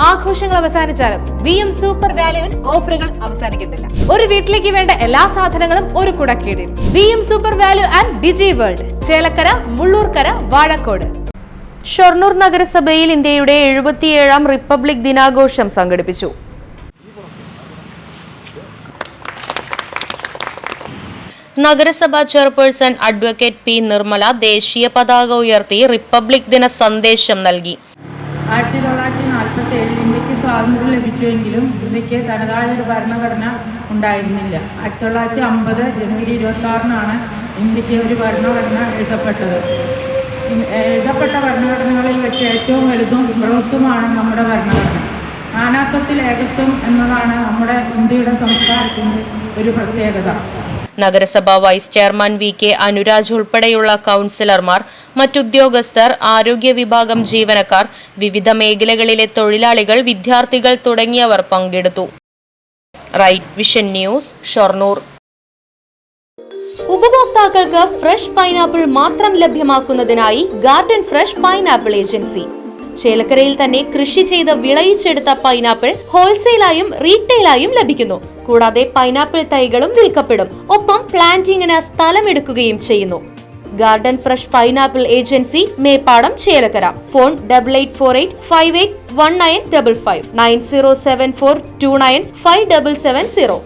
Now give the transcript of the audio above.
ആഘോഷങ്ങൾ അവസാനിച്ചാലും VM super വാല്യുവിൽ ഓഫറുകൾ അവസാനിക്കുന്നില്ല. ഒരു വീട്ടിലേക്ക് വേണ്ട എല്ലാ സാധനങ്ങളും ഒരു കുടക്കീഴിൽ. VM super value and digi world, Chelakkara, Mullurkara, Vazhakkode. Shoranur നഗരസഭയിൽ ഇന്ത്യയുടെ 77ാം റിപ്പബ്ലിക് ദിനാഘോഷം സംഘടിപ്പിച്ചു. നഗരസഭാ ചെയർപേഴ്സൺ അഡ്വക്കേറ്റ് പി നിർമ്മല ദേശീയ പതാക ഉയർത്തി റിപ്പബ്ലിക് ദിന സന്ദേശം നൽകി. 1947 ഇന്ത്യക്ക് സ്വാതന്ത്ര്യം ലഭിച്ചുവെങ്കിലും ഇന്ത്യക്ക് തനതായ ഒരു ഭരണഘടന ഉണ്ടായിരുന്നില്ല. 1950 ജനുവരി 26-നാണ് ഇന്ത്യക്ക് ഒരു ഭരണഘടന എഴുതപ്പെട്ടത്. എഴുതപ്പെട്ട ഭരണഘടനകളിൽ വെച്ച് ഏറ്റവും വലുതും ബൃഹത്തുമാണ് നമ്മുടെ ഭരണഘടന. നാനാത്വത്തിൽ ഏകത്വം എന്നതാണ് നമ്മുടെ ഇന്ത്യയുടെ സംസ്കാരത്തിൻ്റെ ഒരു പ്രത്യേകത. നഗരസഭാ വൈസ് ചെയർമാൻ VK അനുരാജ് ഉൾപ്പെടെയുള്ള കൗൺസിലർമാർ, മറ്റുദ്യോഗസ്ഥർ, ആരോഗ്യ വിഭാഗം ജീവനക്കാർ, വിവിധ മേഖലകളിലെ തൊഴിലാളികൾ, വിദ്യാർത്ഥികൾ തുടങ്ങിയവർ പങ്കെടുത്തു. Right vision news, Shoranur. ഉപഭോക്താക്കൾക്ക് ഫ്രഷ് പൈനാപ്പിൾ മാത്രം ലഭ്യമാക്കുന്നതിനായി ഗാർഡൻ ഫ്രഷ് പൈനാപ്പിൾ ഏജൻസി. ചേലക്കരയിൽ തന്നെ കൃഷി ചെയ്ത് വിളയിച്ചെടുത്ത പൈനാപ്പിൾ ഹോൾസെയിലായും റീറ്റെയിലായും ലഭിക്കുന്നു. കൂടാതെ പൈനാപ്പിൾ തൈകളും വിൽക്കപ്പെടും. ഒപ്പം പ്ലാന്റിങ്ങിന് സ്ഥലമെടുക്കുകയും ചെയ്യുന്നു. Garden fresh pineapple agency, Meppadam, Chelakkara. Phone 8848581955 9074295770.